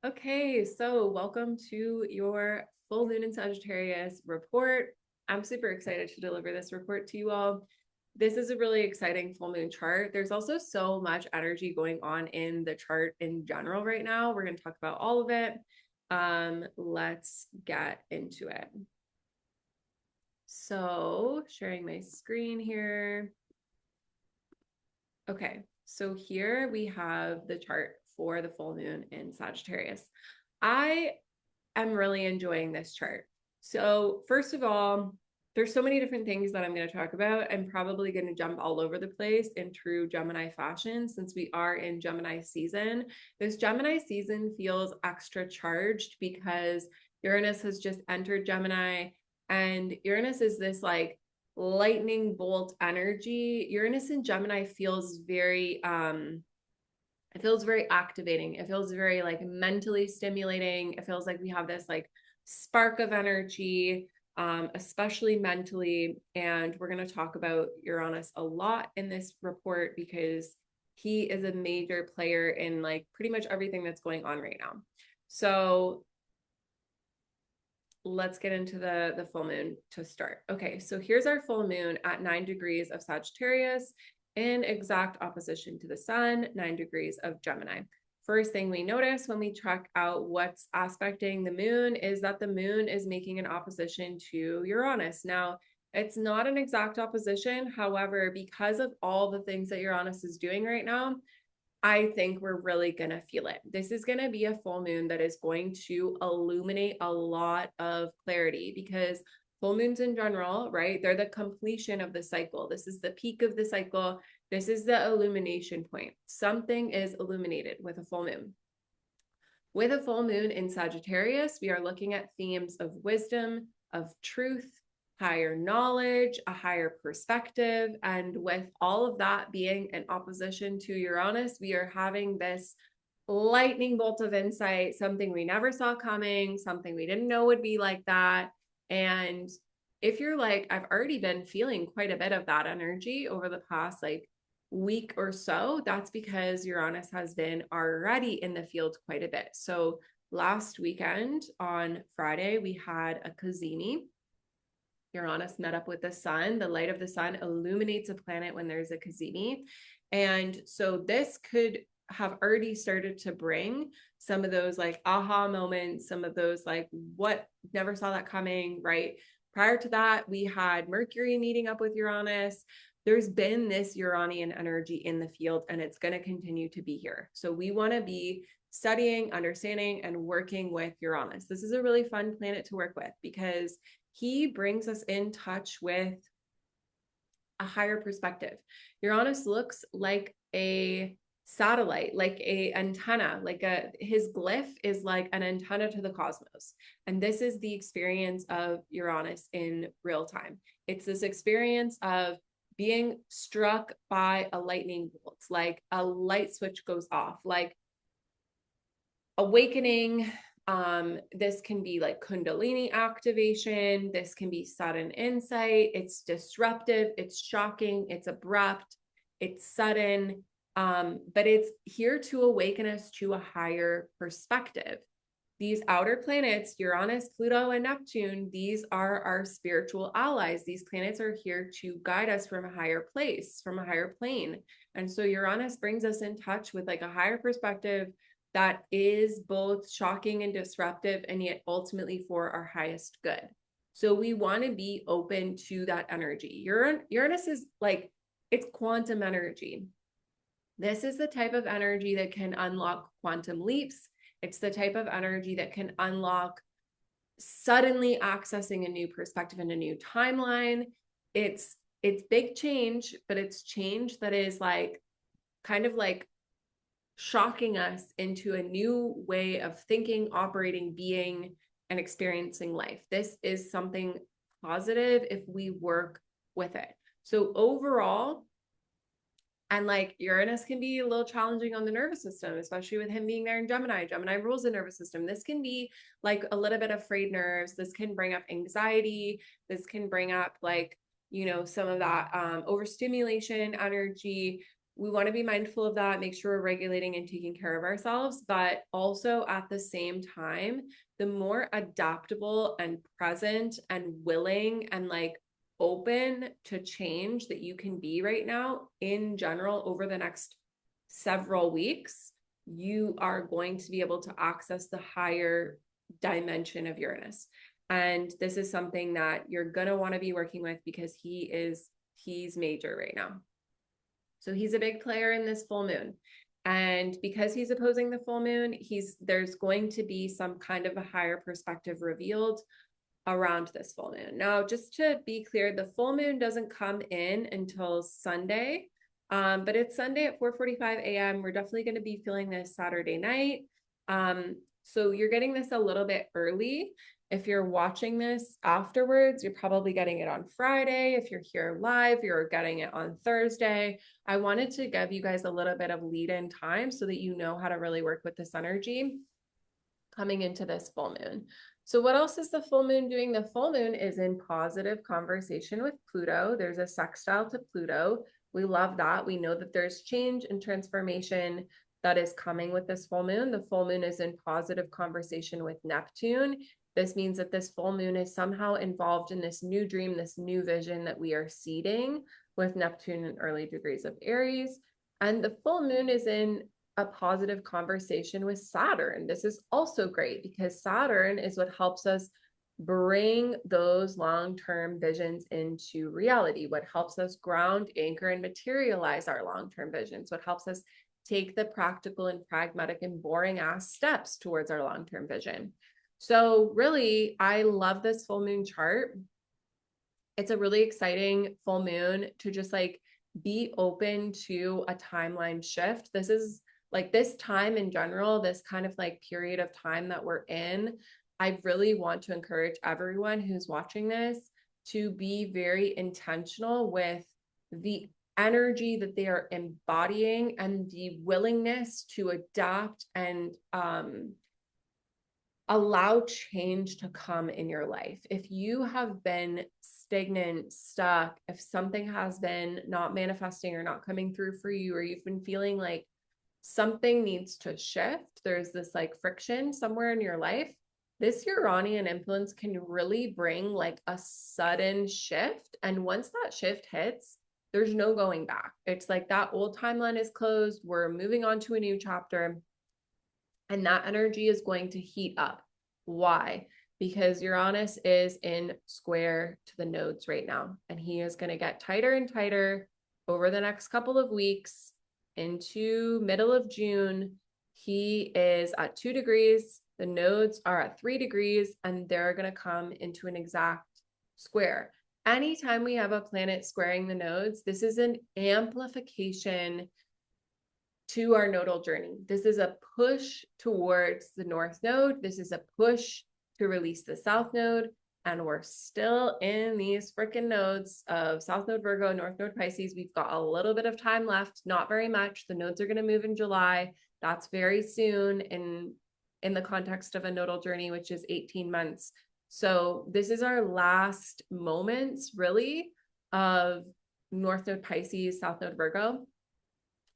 Okay, so welcome to your full moon in Sagittarius report. I'm super excited to deliver this report to you all. This is a really exciting full moon chart. There's also so much energy going on in the chart in general right now. We're going to talk about all of it. Let's get into it. So, sharing my screen here. Okay, so here we have the chart for the full moon in Sagittarius. I am really enjoying this chart. So, first of all, there's so many different things that I'm going to talk about. I'm probably going to jump all over the place in true Gemini fashion since we are in Gemini season. This Gemini season feels extra charged because Uranus has just entered Gemini, and Uranus is this like lightning bolt energy. Uranus in Gemini feels very it feels very activating. It feels very like mentally stimulating. It feels like we have this like spark of energy, especially mentally. And we're going to talk about Uranus a lot in this report because he is a major player in like pretty much everything that's going on right now. So let's get into the full moon to start. Okay, so here's our full moon at 9 degrees of Sagittarius in exact opposition to the sun, 9 degrees of Gemini. First thing we notice when we check out what's aspecting the moon is that the moon is making an opposition to Uranus. Now, it's not an exact opposition. However, because of all the things that Uranus is doing right now, I think we're really going to feel it. This is going to be a full moon that is going to illuminate a lot of clarity because full moons in general, right? They're the completion of the cycle. This is the peak of the cycle. This is the illumination point. Something is illuminated with a full moon. With a full moon in Sagittarius, we are looking at themes of wisdom, of truth, higher knowledge, a higher perspective. And with all of that being in opposition to Uranus, we are having this lightning bolt of insight, something we never saw coming, something we didn't know would be like that. And if you're like, I've already been feeling quite a bit of that energy over the past like week or so, that's because Uranus has been already in the field quite a bit. So last weekend on Friday, we had a cazimi. Uranus met up with the sun. The light of the sun illuminates a planet when there's a cazimi. And so this could have already started to bring some of those like aha moments, some of those like, what, never saw that coming, right? Prior to that, we had Mercury meeting up with Uranus. There's been this Uranian energy in the field, and it's going to continue to be here. So we want to be studying, understanding, and working with Uranus. This is a really fun planet to work with because he brings us in touch with a higher perspective. Uranus looks like a satellite, like a antenna, like his glyph is like an antenna to the cosmos. And this is the experience of Uranus in real time. It's this experience of being struck by a lightning bolt, like a light switch goes off, like awakening. This can be like Kundalini activation. This can be sudden insight. It's disruptive. It's shocking. It's abrupt. It's sudden. But it's here to awaken us to a higher perspective. These outer planets, Uranus, Pluto, and Neptune, these are our spiritual allies. These planets are here to guide us from a higher place, from a higher plane. And so Uranus brings us in touch with like a higher perspective that is both shocking and disruptive, and yet ultimately for our highest good. So we want to be open to that energy. Uranus is like, it's quantum energy. This is the type of energy that can unlock quantum leaps. It's the type of energy that can unlock suddenly accessing a new perspective and a new timeline. It's big change, but it's change that is like kind of like shocking us into a new way of thinking, operating, being, and experiencing life. This is something positive if we work with it. So overall, and like Uranus can be a little challenging on the nervous system, especially with him being there in Gemini. Gemini rules the nervous system. This can be like a little bit of frayed nerves. This can bring up anxiety. This can bring up like, you know, some of that overstimulation energy. we want to be mindful of that, make sure we're regulating and taking care of ourselves, but also at the same time, the more adaptable and present and willing and like open to change that you can be right now in general over the next several weeks, you are going to be able to access the higher dimension of Uranus. And this is something that you're going to want to be working with because he's major right now. So he's a big player in this full moon. And because he's opposing the full moon, there's going to be some kind of a higher perspective revealed around this full moon. Now, just to be clear, the full moon doesn't come in until Sunday, but it's Sunday at 4:45 a.m. We're definitely going to be feeling this Saturday night. So you're getting this a little bit early. If you're watching this afterwards, you're probably getting it on Friday. If you're here live, you're getting it on Thursday. I wanted to give you guys a little bit of lead-in time so that you know how to really work with this energy coming into this full moon. So what else is the full moon doing? The full moon is in positive conversation with Pluto. There's a sextile to Pluto. We love that. We know that there's change and transformation that is coming with this full moon. The full moon is in positive conversation with Neptune. This means that this full moon is somehow involved in this new dream, this new vision that we are seeding with Neptune in early degrees of Aries. And the full moon is in a positive conversation with Saturn. This is also great because Saturn is what helps us bring those long-term visions into reality, what helps us ground, anchor, and materialize our long-term visions, what helps us take the practical and pragmatic and boring ass steps towards our long-term vision. So really, I love this full moon chart. It's a really exciting full moon to just like be open to a timeline shift. This is like this time in general, this kind of like period of time that we're in. I really want to encourage everyone who's watching this to be very intentional with the energy that they are embodying and the willingness to adapt and allow change to come in your life. If you have been stagnant, stuck, if something has been not manifesting or not coming through for you, or you've been feeling like something needs to shift, there's this like friction somewhere in your life, this Uranian influence can really bring like a sudden shift. And once that shift hits, there's no going back. It's like that old timeline is closed. We're moving on to a new chapter. And that energy is going to heat up. Why? Because Uranus is in square to the nodes right now. And he is going to get tighter and tighter over the next couple of weeks into middle of June. He is at 2 degrees. The nodes are at 3 degrees, and they're going to come into an exact square. Anytime we have a planet squaring the nodes, this is an amplification to our nodal journey. This is a push towards the North Node. This is a push to release the South Node. And we're still in these freaking nodes of South Node Virgo, North Node Pisces. We've got a little bit of time left, not very much. The nodes are going to move in July. That's very soon in the context of a nodal journey, which is 18 months. So this is our last moments, really, of North Node Pisces, South Node Virgo.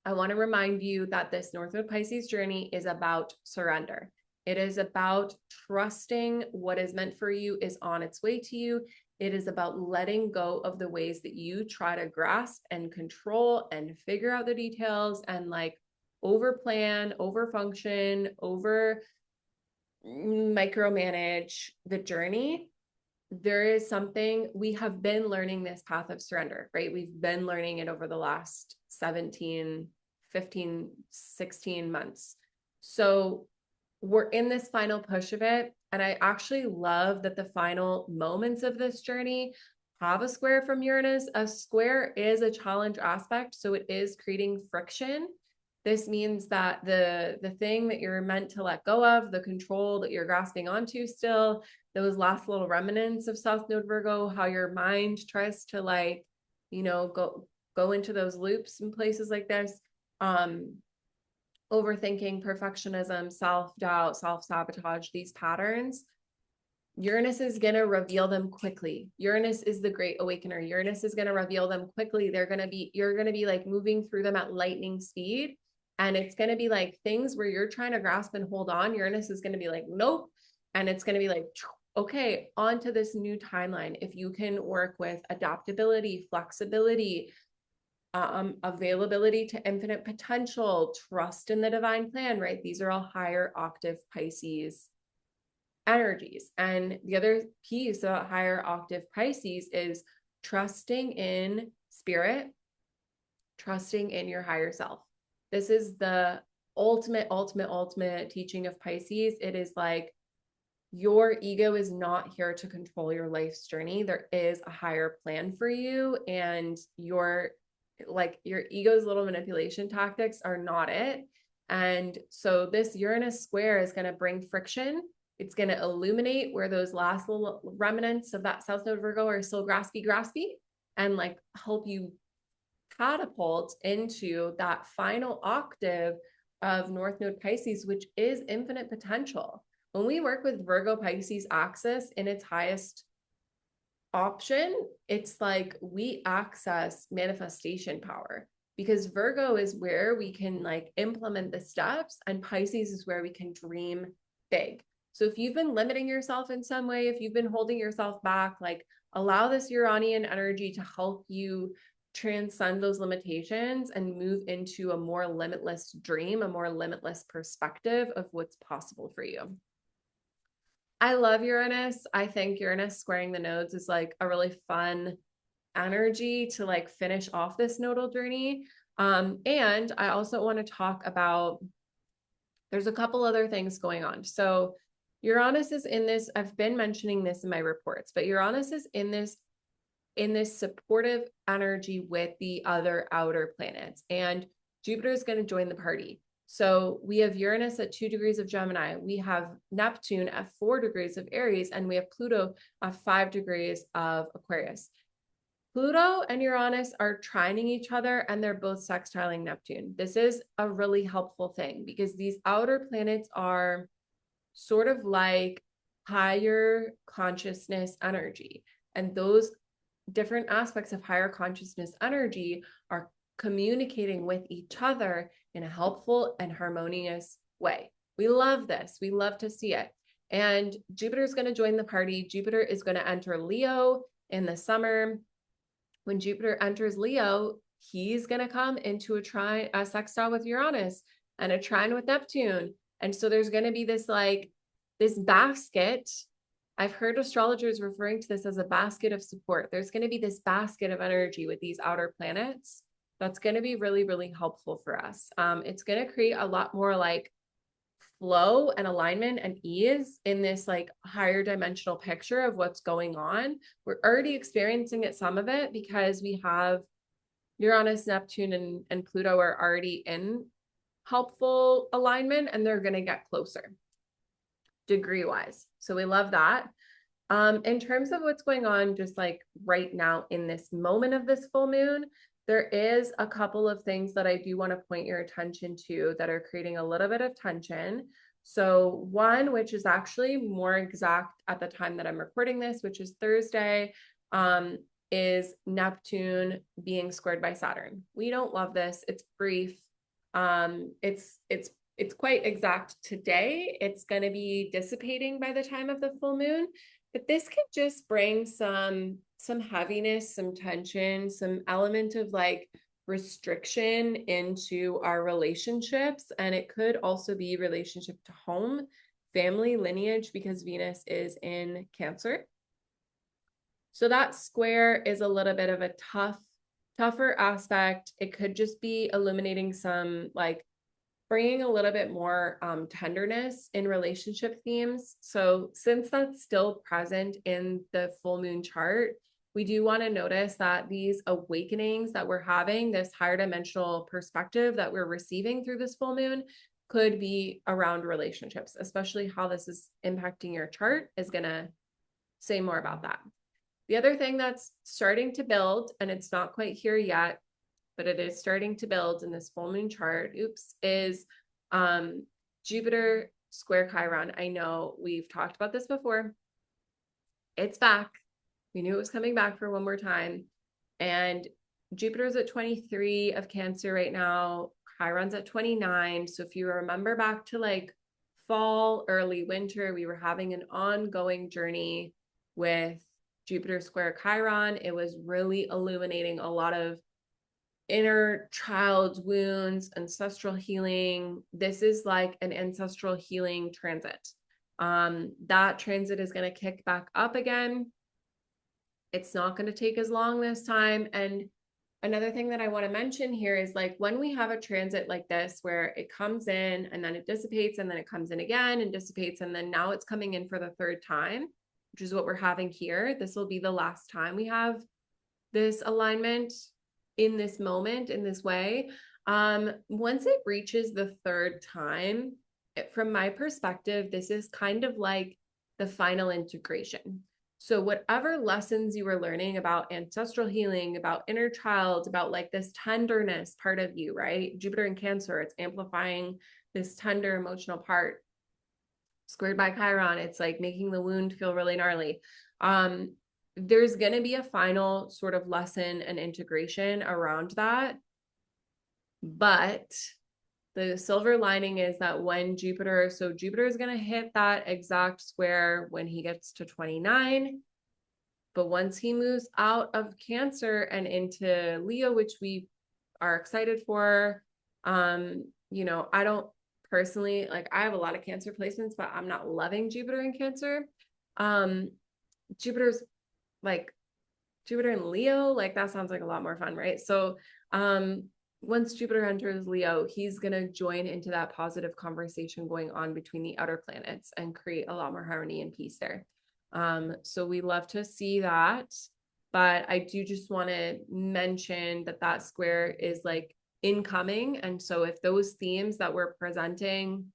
I want to remind you that this North Node Pisces journey is about surrender. It is about trusting what is meant for you is on its way to you. It is about letting go of the ways that you try to grasp and control and figure out the details and like over plan, over function, over micromanage the journey. There is something we have been learning, this path of surrender, right? We've been learning it over the last 17, 15, 16 months. So we're in this final push of it. And I actually love that the final moments of this journey have a square from Uranus. A square is a challenge aspect. So it is creating friction. This means that the thing that you're meant to let go of, the control that you're grasping onto still, those last little remnants of South Node Virgo, how your mind tries to like, go into those loops and places like this, overthinking, perfectionism, self-doubt, self-sabotage, these patterns, Uranus is going to reveal them quickly. Uranus is the great awakener. Uranus is going to reveal them quickly. You're going to be like moving through them at lightning speed. And it's going to be like things where you're trying to grasp and hold on. Uranus is going to be like, nope. And it's going to be like, okay, on to this new timeline. If you can work with adaptability, flexibility, availability to infinite potential, trust in the divine plan, right? These are all higher octave Pisces energies. And the other piece about higher octave Pisces is trusting in spirit, trusting in your higher self. This is the ultimate teaching of Pisces. It is like your ego is not here to control your life's journey. There is a higher plan for you, and your ego's little manipulation tactics are not it. And so this Uranus square is going to bring friction. It's going to illuminate where those last little remnants of that South Node Virgo are still graspy, and like help you catapult into that final octave of North Node Pisces, which is infinite potential. When we work with Virgo Pisces axis in its highest option, it's like we access manifestation power, because Virgo is where we can like implement the steps, and Pisces is where we can dream big. So if you've been limiting yourself in some way, if you've been holding yourself back, like allow this Uranian energy to help you transcend those limitations and move into a more limitless dream, a more limitless perspective of what's possible for you. I love Uranus. I think Uranus squaring the nodes is like a really fun energy to like finish off this nodal journey. And I also want to talk about, there's a couple other things going on. So Uranus is in this, I've been mentioning this in my reports, but Uranus is in this supportive energy with the other outer planets, and Jupiter is going to join the party. So we have Uranus at 2 degrees of Gemini, we have Neptune at 4 degrees of Aries, and we have Pluto at 5 degrees of Aquarius. Pluto and Uranus are trining each other, and they're both sextiling Neptune. This is a really helpful thing because these outer planets are sort of like higher consciousness energy, and those different aspects of higher consciousness energy are communicating with each other in a helpful and harmonious way. We love this. We love to see it. And Jupiter is going to join the party. Jupiter is going to enter Leo in the summer. When Jupiter enters Leo, he's going to come into a sextile with Uranus and a trine with Neptune. And so there's going to be this basket. I've heard astrologers referring to this as a basket of support. There's going to be this basket of energy with these outer planets that's going to be really, really helpful for us. It's going to create a lot more like flow and alignment and ease in this like higher dimensional picture of what's going on. We're already experiencing some of it because we have Uranus, Neptune, and Pluto are already in helpful alignment, and they're going to get closer degree wise. So we love that. In terms of what's going on just like right now in this moment of this full moon, there is a couple of things that I do want to point your attention to that are creating a little bit of tension. So one, which is actually more exact at the time that I'm recording this, which is Thursday, is Neptune being squared by Saturn. We don't love this. It's brief. It's quite exact today. It's going to be dissipating by the time of the full moon, but this could just bring some heaviness, some tension, some element of like restriction into our relationships. And it could also be relationship to home, family, lineage, because Venus is in Cancer. So that square is a little bit of a tougher aspect. It could just be illuminating some like bringing a little bit more tenderness in relationship themes. So since that's still present in the full moon chart, we do want to notice that these awakenings that we're having, this higher dimensional perspective that we're receiving through this full moon, could be around relationships, especially how this is impacting your chart is going to say more about that. The other thing that's starting to build, and it's not quite here yet, but it is starting to build in this full moon chart, is Jupiter square Chiron. I know we've talked about this before, it's back. We knew it was coming back for one more time. And Jupiter's at 23 of Cancer right now. Chiron's at 29. So if you remember back to like fall, early winter, we were having an ongoing journey with Jupiter square Chiron. It was really illuminating a lot of inner child wounds, ancestral healing. This is like an ancestral healing transit. That transit is going to kick back up again. It's not going to take as long this time. And another thing that I want to mention here is like when we have a transit like this, where it comes in and then it dissipates and then it comes in again and dissipates, and then now it's coming in for the third time, which is what we're having here. This will be the last time we have this alignment in this moment, in this way. Once it reaches the third time, from my perspective, this is kind of like the final integration. So whatever lessons you were learning about ancestral healing, about inner child, about like this tenderness part of you, right? Jupiter in Cancer, it's amplifying this tender emotional part. Squared by Chiron, it's like making the wound feel really gnarly. There's going to be a final sort of lesson and integration around that. But the silver lining is that when Jupiter is going to hit that exact square when he gets to 29. But once he moves out of Cancer and into Leo, which we are excited for, you know, I don't personally, like, I have a lot of Cancer placements, but I'm not loving Jupiter in Cancer. Jupiter's like Jupiter in Leo, like that sounds like a lot more fun, right? So once Jupiter enters Leo, he's going to join into that positive conversation going on between the outer planets and create a lot more harmony and peace there. So we love to see that. But I do just want to mention that that square is like incoming. And so if those themes that we're presenting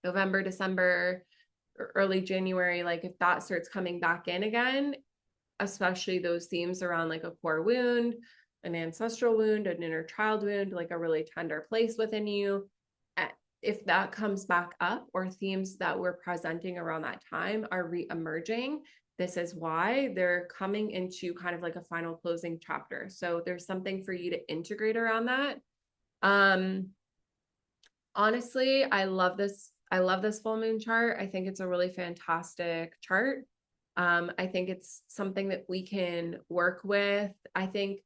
November, December, or early January, like if that starts coming back in again, especially those themes around like a core wound, an ancestral wound, an inner child wound, like a really tender place within you. If that comes back up, or themes that we're presenting around that time are re-emerging, this is why they're coming into kind of like a final closing chapter. So there's something for you to integrate around that. Honestly, I love this. I love this full moon chart. I think it's a really fantastic chart. I think it's something that we can work with. I think,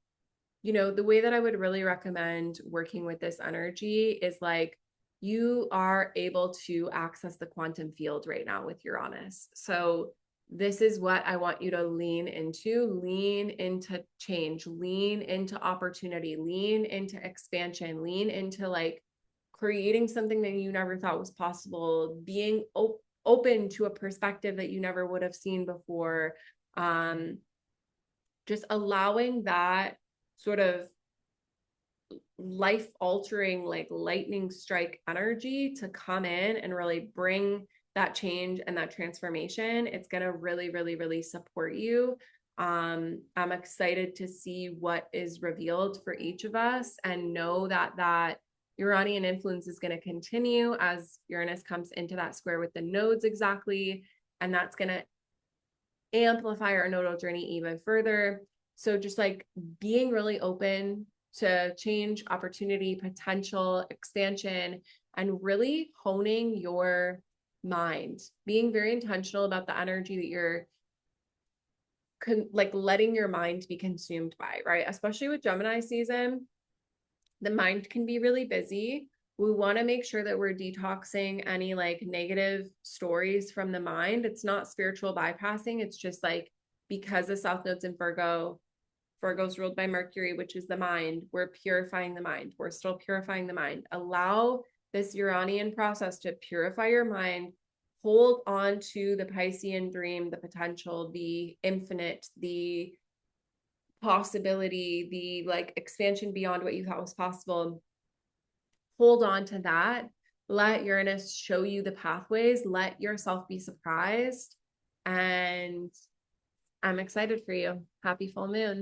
you know, the way that I would really recommend working with this energy is like you are able to access the quantum field right now with Uranus. So this is what I want you to lean into change, lean into opportunity, lean into expansion, lean into like creating something that you never thought was possible, being open to a perspective that you never would have seen before. Just allowing that sort of life altering, like lightning strike energy to come in and really bring that change and that transformation. It's going to really, really, really support you. I'm excited to see what is revealed for each of us, and know that that Uranian influence is going to continue as Uranus comes into that square with the nodes exactly. And that's going to amplify our nodal journey even further. So just like being really open to change, opportunity, potential, expansion, and really honing your mind, being very intentional about the energy that you're like letting your mind be consumed by, right? Especially with Gemini season, the mind can be really busy. We want to make sure that we're detoxing any like negative stories from the mind. It's not spiritual bypassing. It's just like, because the South Node's in Virgo's ruled by Mercury, which is the mind, we're purifying the mind. We're still purifying the mind. Allow this Uranian process to purify your mind. Hold on to the Piscean dream, the potential, the infinite, the possibility, the like expansion beyond what you thought was possible. Hold on to that. Let Uranus show you the pathways. Let yourself be surprised. And I'm excited for you. Happy full moon.